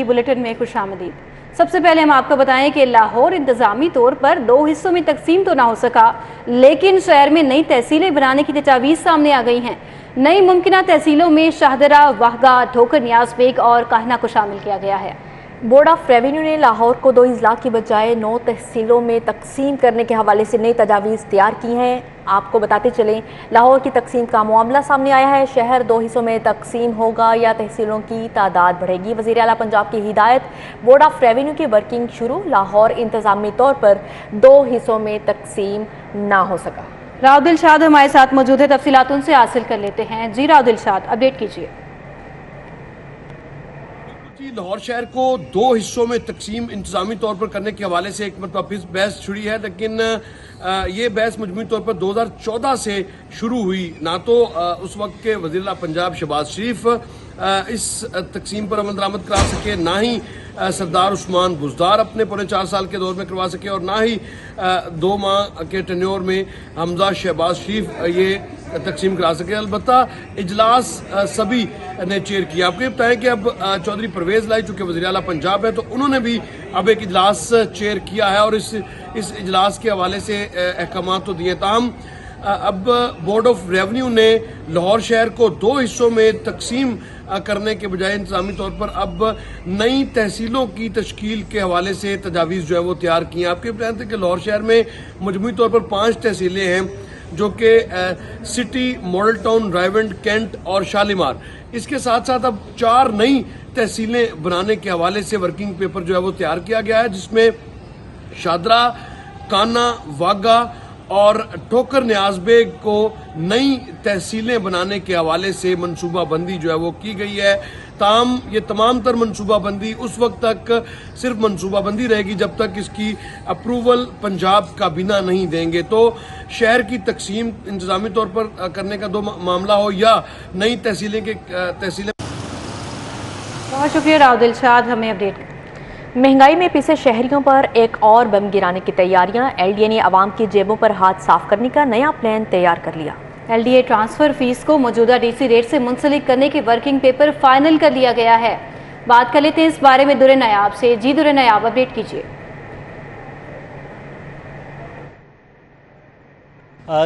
की बुलेटिन में खुशामदीद। सबसे पहले हम आपको बताएं कि लाहौर इंतजामी तौर पर 2 हिस्सों में तकसीम तो ना हो सका, लेकिन शहर में नई तहसीलें बनाने की तजावीज़ सामने आ गई हैं। नई मुमकिना तहसीलों में शाहदरा, वाहगा, ठोकर नियाज बेग और काहना को शामिल किया गया है। बोर्ड ऑफ रेवेन्यू ने लाहौर को 2 अजला की बजाय 9 तहसीलों में तकसीम करने के हवाले से नई तजावीज़ तैयार की हैं। आपको बताते चलें, लाहौर की तकसीम का मामला सामने आया है। शहर 2 हिस्सों में तकसीम होगा या तहसीलों की तादाद बढ़ेगी। वज़ीर आला पंजाब की हिदायत, बोर्ड ऑफ रेवेन्यू की वर्किंग शुरू। लाहौर इंतजामी तौर पर 2 हिस्सों में तकसीम ना हो सका। राव दिलशाद हमारे साथ मौजूद है, तफसीलात उनसे हासिल कर लेते हैं। जी राव दिलशाद, अपडेट कीजिए। लाहौर शहर को 2 हिस्सों में तकसीम इंतजामी तौर पर करने के हवाले से एक मतलब फिर बहस छुड़ी है, लेकिन ये बहस मजमूई तौर पर 2014 से शुरू हुई। ना तो उस वक्त के वज़ीर आला पंजाब शहबाज शरीफ इस तकसीम पर अमल दरामद करा सके, ना ही सरदार उस्मान बुज़दार अपने पौने 4 साल के दौर में करवा सके, और ना ही 2 माह के टेन्योर में हमजा शहबाज शरीफ ये तकसीम करा सके। अलबत्ता इजलास सभी ने चेयर किया। आपको ये बताएं कि अब चौधरी परवेज़ लाई चूँकि वज़ीर आला पंजाब है, तो उन्होंने भी अब एक इजलास चेयर किया है और इस इजलास के हवाले से अहकाम तो दिए। ताहम अब बोर्ड ऑफ रेवेन्यू ने लाहौर शहर को 2 हिस्सों में तकसीम करने के बजाय इंतजामी तौर पर अब नई तहसीलों की तश्कील के हवाले से तजावीज़ जो है वो तैयार की हैं। आपके बताएं थे कि लाहौर शहर में मजमूई तौर पर 5 तहसीलें हैं, जो कि city, model town, Raiwind, cantt और शालीमार। इसके साथ साथ अब 4 नई तहसीलें बनाने के हवाले से वर्किंग पेपर जो है वो तैयार किया गया है, जिसमें शादरा, काना, वागा और ठोकर नियाज बेग को नई तहसीलें बनाने के हवाले से मनसूबा बंदी जो है वो की गई है। ताम ये तमाम तर मनसूबा बंदी उस वक्त तक सिर्फ मनसूबा बंदी रहेगी जब तक इसकी अप्रूवल पंजाब काबीना नहीं देंगे। तो शहर की तकसीम इंतजामी तौर पर करने का 2 मामला हो या नई तहसीलें। बहुत शुक्रिया राव दिलशाद, हमें अपडेट। महंगाई में पिसे शहरियों पर एक और बम गिराने की तैयारियां। LDA ने आवाम की जेबों पर हाथ साफ करने का नया प्लान तैयार कर लिया। LDA ट्रांसफर फीस को मौजूदा DC रेट से मुंसलिक करने के वर्किंग पेपर फाइनल कर लिया गया है। बात कर लेते हैं इस बारे में दुरे नायाब से। जी दुरे नायाब, अपडेट कीजिए।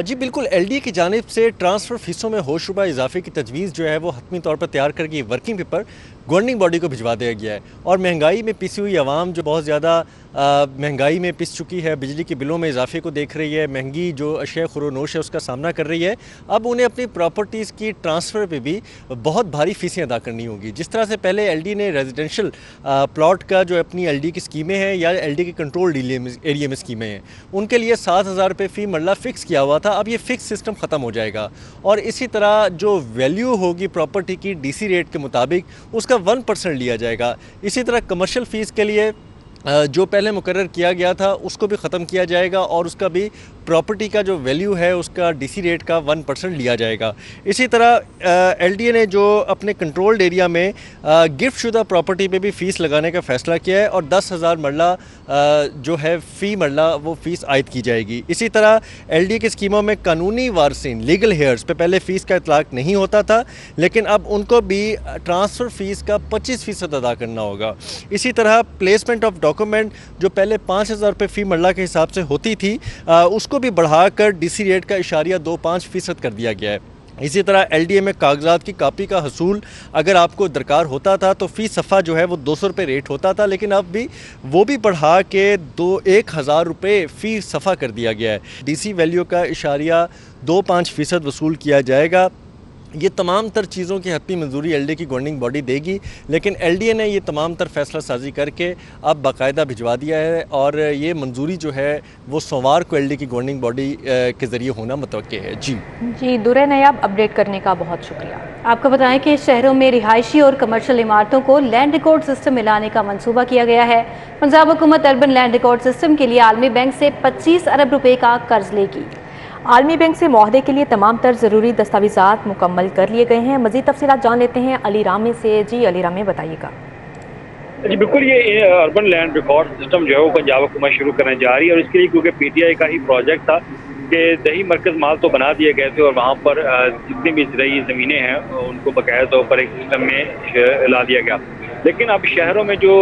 जी बिल्कुल, LDA की जानिब से ट्रांसफ़र फीसों में होशरुबा इजाफे की तजवीज़ जो है वो हतमी तौर पर तैयार करके वर्किंग पेपर गवर्निंग बॉडी को भिजवा दिया गया है। और महंगाई में पिसी हुई आवाम जो बहुत ज़्यादा महंगाई में पिस चुकी है, बिजली के बिलों में इजाफे को देख रही है, महंगी जो अशिया खुरोनोश है उसका सामना कर रही है, अब उन्हें अपनी प्रॉपर्टीज़ की ट्रांसफ़र पे भी बहुत भारी फ़ीसें अदा करनी होगी। जिस तरह से पहले LDA ने रेजिडेंशियल प्लॉट का जो अपनी LDA की स्कीमें हैं या LDA की कंट्रोल्ड एरिया में स्कीमें हैं, उनके लिए 7,000 रुपये फ़ी मरला फ़िक्स किया हुआ था। अब ये फ़िक्स सिस्टम ख़त्म हो जाएगा और इसी तरह जो वैल्यू होगी प्रॉपर्टी की DC रेट के मुताबिक उसका 1% लिया जाएगा। इसी तरह कमर्शियल फ़ीस के लिए जो पहले मुकर्रर किया गया था उसको भी ख़त्म किया जाएगा और उसका भी प्रॉपर्टी का जो वैल्यू है उसका DC रेट का 1% लिया जाएगा। इसी तरह LDA ने जो अपने कंट्रोल्ड एरिया में गिफ्ट शुदा प्रॉपर्टी पे भी फ़ीस लगाने का फ़ैसला किया है और 10,000 मरला जो है फ़ी मरला वो फ़ीस आयद की जाएगी। इसी तरह LDA की स्कीमों में कानूनी वारसीन लीगल हेयर्स पे पहले फ़ीस का इतलाक़ नहीं होता था, लेकिन अब उनको भी ट्रांसफ़र फ़ीस का 25% अदा करना होगा। इसी तरह प्लेसमेंट ऑफ डॉक्यूमेंट जो पहले 5,000 रुपये फ़ी मरला के हिसाब से होती थी उसको भी बढ़ाकर DC रेट का इशारिया 2.5% कर दिया गया है। इसी तरह LDA में कागजात की कापी का हसूल अगर आपको दरकार होता था तो फ़ी सफ़ा जो है वो 200 रुपये रेट होता था, लेकिन अब भी वो भी बढ़ा के 1,000 रुपये फ़ी सफ़ा कर दिया गया है। DC वैल्यू का इशारिया 2.5% वसूल किया जाएगा। ये तमाम तर चीज़ों की हतमी मंजूरी LDA की गवर्निंग बॉडी देगी, लेकिन LDA ने ये तमाम तर फैसला साजी करके अब बाकायदा भिजवा दिया है और ये मंजूरी जो है वो सोमवार को LDA की गवर्निंग बॉडी के ज़रिए होना मुतवक्के है। जी दुरे नायाब, अपडेट करने का बहुत शुक्रिया। आपको बताएं कि शहरों में रिहायशी और कमर्शियल इमारतों को लैंड रिकॉर्ड सिस्टम में लाने का मंसूबा किया गया है। पंजाब हुकूमत अर्बन लैंड रिकॉर्ड सिस्टम के लिए आलमी बैंक से 25 अरब रुपये का कर्ज लेगी। आलमी बैंक से मुआहदे के लिए तमाम तर ज़रूरी दस्तावेज़ात मुकम्मल कर लिए गए हैं। मज़ीद तफसीलात जान लेते हैं अली रामे से। जी अली रामे, बताइएगा। जी बिल्कुल, ये अर्बन लैंड रिकॉर्ड सिस्टम जो है वो पंजाब हुकूमत शुरू करने जा रही है और इसके लिए क्योंकि PTI का ही प्रोजेक्ट था कि दही मरकज़ माल तो बना दिए गए थे और वहाँ पर जितनी भी ज़रूरी ज़मीनें हैं उनको बाकायदा तौर पर एक सिस्टम में ला दिया गया। लेकिन अब शहरों में जो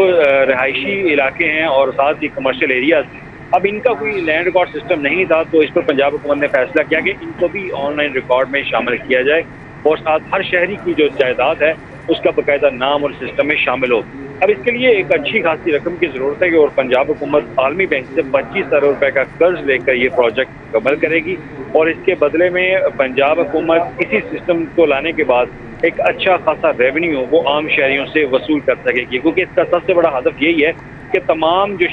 रहायशी इलाके हैं और साथ ही कमर्शियल एरियाज, अब इनका कोई लैंड रिकॉर्ड सिस्टम नहीं था, तो इस पर पंजाब हुकूमत ने फैसला किया कि इनको भी ऑनलाइन रिकॉर्ड में शामिल किया जाए और साथ हर शहरी की जो जायदाद है उसका बाकायदा नाम और सिस्टम में शामिल हो। अब इसके लिए एक अच्छी खासी रकम की जरूरत है और पंजाब हुकूमत आलमी बैंक से 25 अरब रुपए का कर्ज लेकर ये प्रोजेक्ट मुकम्मल करेगी और इसके बदले में पंजाब हुकूमत इसी सिस्टम को लाने के बाद एक अच्छा खासा रेवेन्यू वो आम शहरियों से वसूल कर सकेगी, क्योंकि इसका सबसे बड़ा हदफ यही है कि तमाम जो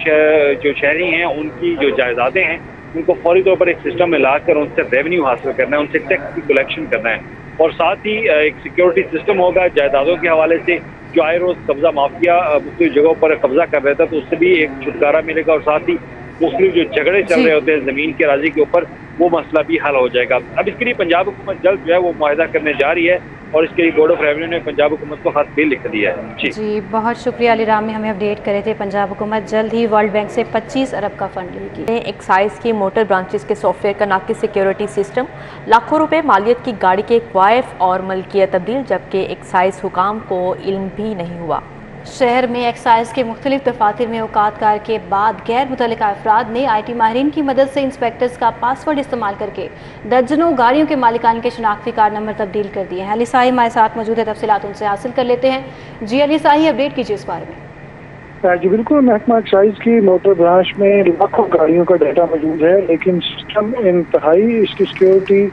शहरी हैं उनकी जो जायदादें हैं उनको फौरी तौर पर एक सिस्टम में लाकर उनसे रेवेन्यू हासिल करना है, उनसे टैक्स की कलेक्शन करना है और साथ ही एक सिक्योरिटी सिस्टम होगा जायदादों के हवाले से। जो आए रोज कब्जा माफिया मुख्तलिफ जगहों पर कब्जा कर रहा था तो उससे भी एक छुटकारा मिलेगा और साथ ही मुख्तलिफ जो झगड़े चल रहे होते हैं जमीन के राजी के ऊपर वो मसला भी हल हो जाएगा। अब इसके लिए पंजाब हुकूमत जल्द जो है वो मुआहदा करने जा रही है और इसके लिए बोर्ड ऑफ रेवेन्यू ने पंजाब हुकूमत को खत भी लिख दिया है। जी बहुत शुक्रिया अली राम ने हमें अपडेट करे थे। पंजाब हुकूमत जल्द ही वर्ल्ड बैंक से 25 अरब का फंड लेगी। एक्साइज की मोटर ब्रांचेस के सॉफ्टवेयर का नाकिस सिक्योरिटी सिस्टम, लाखों रुपए मालियत की गाड़ी के क्वाइफ और मलकियत तब्दील, जबकि एक्साइज हुकाम को इल्म भी नहीं हुआ। शहर में एक्साइज के मुख्तलिफ दफातर में औकातकार के बाद गैर मुतल्लिका अफराद ने IT माहिरीन की मदद से इंस्पेक्टर्स का पासवर्ड इस्तेमाल करके दर्जनों गाड़ियों के मालिकान के शनाख्ती कार्ड नंबर तब्दील कर दिए हैं। अली साही हमारे साथ मौजूद है, तफसीलात उनसे हासिल कर लेते हैं। जी अली साही, अपडेट कीजिए इस बारे में। जी बिल्कुल, महकमा एक्साइज की मोटर ब्रांच में लाखों गाड़ियों का डाटा मौजूद है, लेकिन सिस्टम इंतहाई इसकी सिक्योरिटी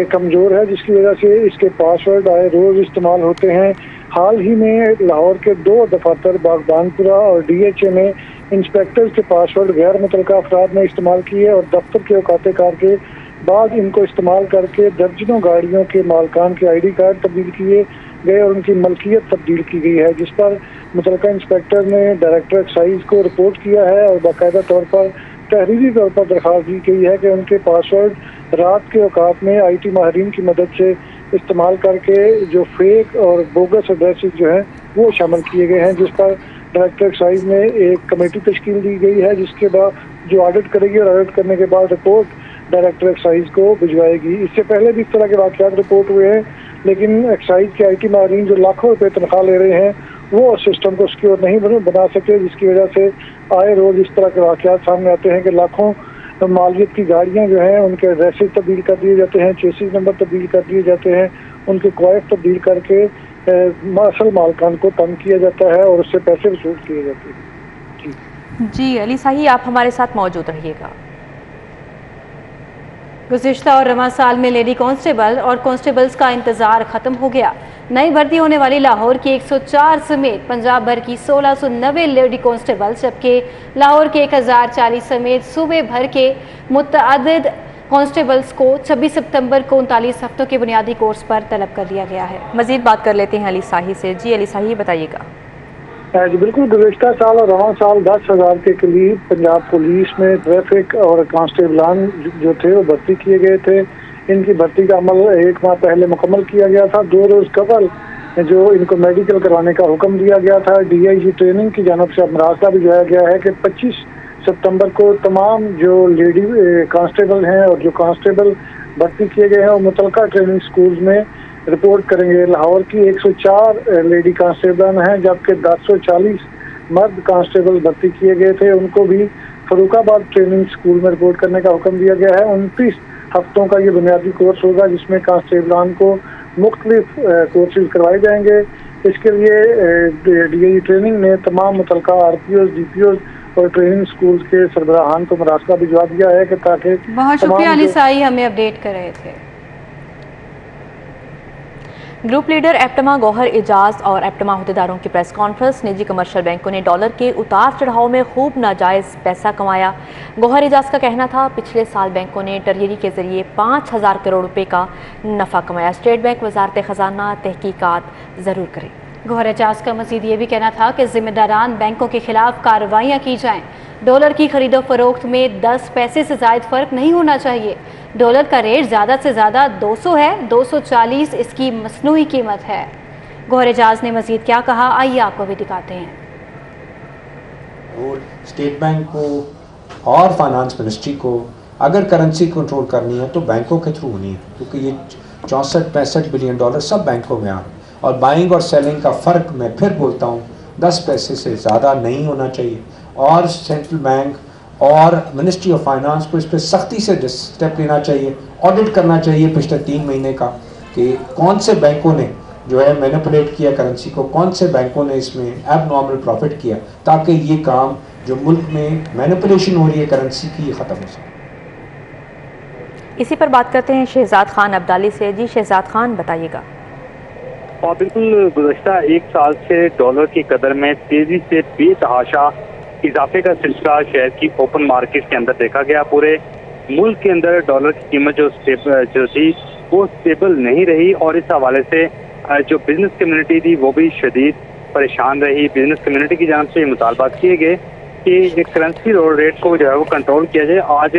कमज़ोर है, जिसकी वजह से इसके पासवर्ड आए रोज़ इस्तेमाल होते हैं। हाल ही में लाहौर के 2 दफातर बागबानपुरा और DHA में इंस्पेक्टर्स के पासवर्ड गैर मुतल्लिका अफराद ने इस्तेमाल किए और दफ्तर के औकातकार के बाद इनको इस्तेमाल करके दर्जनों गाड़ियों के मालकान के ID कार्ड तब्दील किए गए और उनकी मलकियत तब्दील की गई है, जिस पर मुतल्लिका इंस्पेक्टर ने डायरेक्टर एक्साइज को रिपोर्ट किया है और बाकायदा तौर पर तहरीरी तौर पर दरख्वास्त दी गई है कि उनके पासवर्ड रात के औकात में IT माहिरीन की मदद से इस्तेमाल करके जो फेक और बोगस एड्रेसेस जो हैं वो शामिल किए गए हैं, जिस पर डायरेक्टर एक्साइज में एक कमेटी तश्कील दी गई है, जिसके बाद जो ऑडिट करेगी और ऑडिट करने के बाद रिपोर्ट डायरेक्टर एक्साइज को भिजवाएगी। इससे पहले भी इस तरह के वाक़यात रिपोर्ट हुए हैं, लेकिन एक्साइज के IT माहिरीन जो लाखों रुपये तनख्वाह ले रहे हैं वो सिस्टम को सिक्योर नहीं बना सके, जिसकी वजह से आए रोज इस तरह के वाक़यात सामने आते हैं कि लाखों मालियत की गाड़ियां जो हैं उनके एड्रेसेस तब्दील कर दिए जाते हैं, चेसिस नंबर तब्दील कर दिए जाते हैं, उनके क्वाइफ तब्दील करके असल मालकान को तंग किया जाता है और उससे पैसे वसूल किए जाते हैं। जी अली साही, आप हमारे साथ मौजूद रहिएगा। गुज़िश्ता और रवां साल में लेडी कांस्टेबल और कांस्टेबल्स का इंतजार खत्म हो गया। नई भर्ती होने वाली लाहौर की 104 समेत पंजाब भर की 1690 लेडी कांस्टेबल, जबकि लाहौर के 1040 समेत सूबे भर के मुतअद्दिद कांस्टेबल्स को 26 सितंबर को 39 हफ्तों के बुनियादी कोर्स पर तलब कर लिया गया है। मजीद बात कर लेते हैं अली साही से। जी अली साही, बताइएगा। जी बिल्कुल, गुज़िश्ता साल और रवां साल 10,000 के करीब पंजाब पुलिस में ट्रैफिक और कांस्टेबलान जो थे वो भर्ती किए गए थे। इनकी भर्ती का अमल 1 माह पहले मुकम्मल किया गया था। 2 रोज़ कबल जो इनको मेडिकल करवाने का हुक्म दिया गया था। DIG ट्रेनिंग की जानब से मरासला भिजवाया गया है कि 25 सितंबर को तमाम जो लेडी कांस्टेबल हैं और जो कांस्टेबल भर्ती किए गए हैं वो मुतलका ट्रेनिंग स्कूल में रिपोर्ट करेंगे। लाहौर की 104 लेडी कांस्टेबल हैं, जबकि 1040 मर्द कांस्टेबल भर्ती किए गए थे। उनको भी फरूखाबाद ट्रेनिंग स्कूल में रिपोर्ट करने का हुक्म दिया गया है। 29 हफ्तों का ये बुनियादी कोर्स होगा, जिसमें कांस्टेबलान को मुख्तलिफ कोर्सेज करवाए जाएंगे। इसके लिए DIG ट्रेनिंग ने तमाम मुतलका RPOs, DPOs और ट्रेनिंग स्कूल के सरबराहान को मरासला भिजवा दिया है कि ताकि। बहुत शुक्रिया अली साही, हमें अपडेट कर रहे थे। ग्रुप लीडर एप्टमा गौहर एजाज और एप्टमा अहदेदारों की प्रेस कॉन्फ्रेंस। निजी कमर्शियल बैंकों ने डॉलर के उतार चढ़ाव में खूब नाजायज़ पैसा कमाया। गौहर एजाज का कहना था पिछले साल बैंकों ने ट्रेजरी के जरिए 5000 करोड़ रुपए का नफ़ा कमाया। स्टेट बैंक वजारत खजाना तहकीकात ज़रूर करे। गौहर एजाज का मजीद ये भी कहना था कि जिम्मेदारान बैंकों के खिलाफ कार्रवाइयाँ की जाएँ। डॉलर की खरीदो फरोख्त में 10 पैसे से ज़ायद फ़र्क नहीं होना चाहिए। डॉलर का रेट ज़्यादा से ज़्यादा 200 है, 240 इसकी मसनूई कीमत है। गौहर एजाज ने मजीद क्या कहा, आइए आपको भी दिखाते हैं। और स्टेट बैंक को और फाइनेंस मिनिस्ट्री को अगर करेंसी कंट्रोल करनी है तो बैंकों के थ्रू होनी है, क्योंकि ये 64-65 बिलियन डॉलर सब बैंकों में आ और बाइंग और सेलिंग का फ़र्क मैं फिर बोलता हूँ 10 पैसे से ज़्यादा नहीं होना चाहिए और सेंट्रल बैंक और मिनिस्ट्री ऑफ फाइनेंस को इस पर सख्ती से स्टेप लेना चाहिए, ऑडिट करना चाहिए पिछले 3 महीने का कि कौन से बैंकों ने जो है मैनिपुलेट किया करेंसी को, कौन से बैंकों ने इसमें एबनॉर्मल प्रॉफिट किया, ताकि ये काम जो मुल्क में मैनिपुलेशन हो रही है करेंसी की ख़त्म हो सके। इसी पर बात करते हैं शहजाद खान अब्दाली से। जी शहजाद खान बताइएगा। और बिल्कुल गुज़श्ता 1 साल से डॉलर की कदर में तेजी से बेतहाशा इजाफे का सिलसिला शहर की ओपन मार्केट के अंदर देखा गया। पूरे मुल्क के अंदर डॉलर की कीमत जो थी वो स्टेबल नहीं रही और इस हवाले से जो बिजनेस कम्युनिटी थी वो भी शदीद परेशान रही। बिजनेस कम्युनिटी की जानिब से मुतालबात किए गए कि करेंसी रेट को जो है वो कंट्रोल किया जाए। आज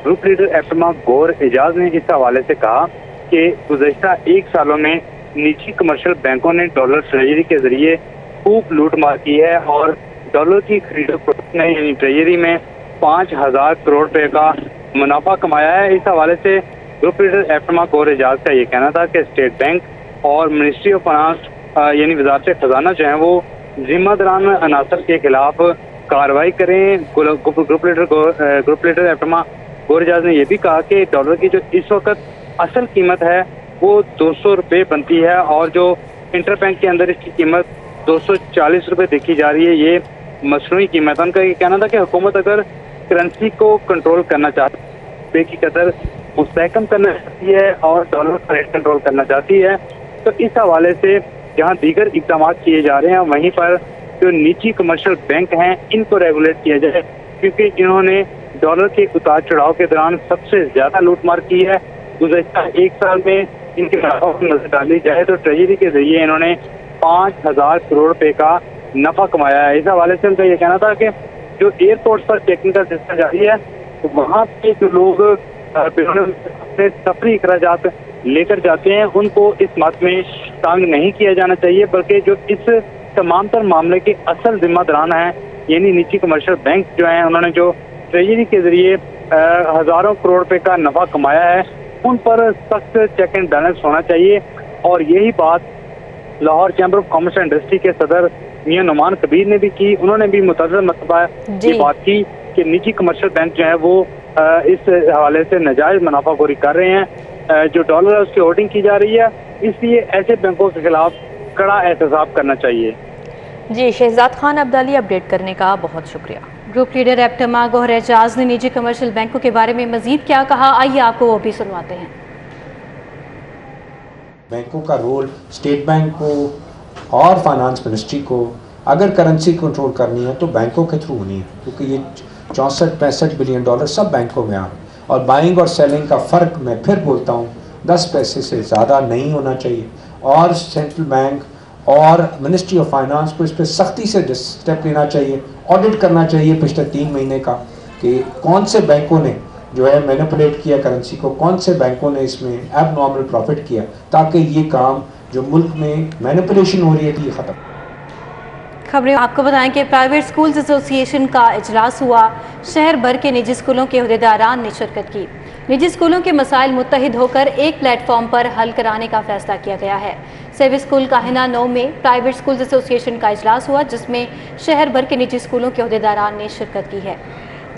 ग्रुप लीडर एफएमा गौर एजाज ने इस हवाले से कहा कि गुज़श्ता 1 सालों में निजी कमर्शियल बैंकों ने डॉलर ट्रेजरी के जरिए खूब लूटमार की है और डॉलर की खरीदो फरोख्त ने यानी ट्रेजरी में 5,000 करोड़ रुपए का मुनाफा कमाया है। इस हवाले से ग्रुप लीडर एफएमा गौर एजाज का ये कहना था कि स्टेट बैंक और मिनिस्ट्री ऑफ फाइनेंस यानी वजारत खजाना जो है वो जिम्मेदारान अनासर के खिलाफ कार्रवाई करें। ग्रुप लीडर एफएमा गौर एजाज ने यह भी कहा कि डॉलर की जो इस वक्त असल कीमत है वो 200 रुपये बनती है और जो इंटर बैंक के अंदर इसकी कीमत 240 रुपये देखी जा रही है। ये मसनूई कीमत। उनका ये कहना था कि हुकूमत अगर करेंसी को कंट्रोल करना चाहती है, रुपये की कदर मुस्तहकम करना चाहती है और डॉलर का रेट कंट्रोल करना चाहती है, तो इस हवाले से जहाँ दीगर इक़दाम किए जा रहे हैं वहीं पर जो निजी कमर्शियल बैंक हैं इनको रेगुलेट किया जाए, क्योंकि इन्होंने डॉलर के उतार चढ़ाव के दौरान सबसे ज़्यादा लूटमार की है। गुज़श्ता 1 साल में इनके मुनाफा पर नजर डाली जाए तो ट्रेजरी के जरिए इन्होंने 5,000 करोड़ रुपए का नफा कमाया है। इस हवाले से उनका ये कहना था कि जो एयरपोर्ट पर चेकिंग का सिलसिला जारी है तो वहाँ पे जो लोग अपने सफरी अखराजात लेकर जाते हैं उनको इस बात में तंग नहीं किया जाना चाहिए, बल्कि जो इस तमाम तर मामले के असल जिम्मेदारान हैं यानी निजी कमर्शियल बैंक जो हैं उन्होंने जो ट्रेजरी के जरिए हजारों करोड़ रुपए का नफा कमाया है उन पर सख्त चेक एंड बैलेंस होना चाहिए। और यही बात Lahore chamber of commerce and industry के सदर मियां नुमान कबीर ने भी की। उन्होंने भी मुतअद्दिद मरतबा ये बात की कि निजी कमर्शियल बैंक जो है वो इस हवाले से नाजायज मुनाफाखोरी कर रहे हैं। जो डॉलर है उसकी होर्डिंग की जा रही है, इसलिए ऐसे बैंकों के खिलाफ कड़ा एहतसाब करना चाहिए। जी शहजाद खान अब्दाली अपडेट करने का बहुत शुक्रिया। ग्रुप लीडर एफएमा गौर एजाज ने निजी कमर्शियल बैंकों के बारे में मजीद क्या कहा, आइए आपको वो भी सुनवाते हैं। बैंकों का रोल स्टेट बैंक को और फाइनेंस मिनिस्ट्री को अगर करेंसी कंट्रोल करनी है तो बैंकों के थ्रू होनी है, क्योंकि ये 64-65 बिलियन डॉलर सब बैंकों में आ और बाइंग और सेलिंग का फ़र्क मैं फिर बोलता हूँ 10 पैसे से ज़्यादा नहीं होना चाहिए और सेंट्रल बैंक और मिनिस्ट्री ऑफ फाइनेंस को इस पर सख्ती से स्टेप लेना चाहिए, ऑडिट करना चाहिए पिछले 3 महीने का कि कौन से बैंकों ने जो है मैनिपुलेट किया करेंसी को, कौन से बैंकों ने इसमें एबनॉर्मल प्रॉफिट किया, ताकि ये काम जो मुल्क में मैनिपुलेशन हो रही है ये ख़त्म। खबरें आपको बताएं कि प्राइवेट स्कूल्स एसोसिएशन का इजलास हुआ। शहर भर के निजी स्कूलों के अहदेदारान ने शिरकत की। निजी स्कूलों के मसाइल मुत्तहिद होकर एक प्लेटफॉर्म पर हल कराने का फैसला किया गया है। सेवी स्कूल काहिना 9 में प्राइवेट स्कूल्स एसोसिएशन का इजलास हुआ, जिसमें शहर भर के निजी स्कूलों के अहदेदारान ने शिरकत की है।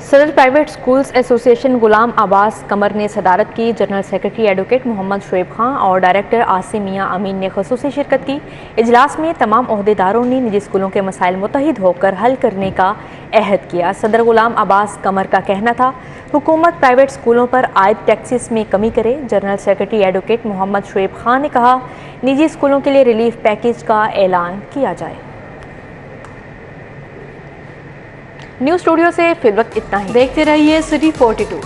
सदर private schools association Ghulam Abbas Qamar ने सदारत की। General secretary advocate Mohammad Shoaib Khan और डायरेक्टर आसिम मियां अमीन ने खुसूसी शिरकत की। इजलास में तमाम अहदेदारों ने निजी स्कूलों के मसाइल मुत्तहिद होकर हल करने का अहद किया। सदर गुलाम अब्बास कमर का कहना था हुकूमत प्राइवेट स्कूलों पर आयद टैक्सेस में कमी करे। General secretary advocate Mohammad Shoaib Khan ने कहा निजी स्कूलों के लिए रिलीफ पैकेज का ऐलान किया जाए। न्यूज़ स्टूडियो से फिलवक्त इतना ही। देखते रहिए सिटी 42।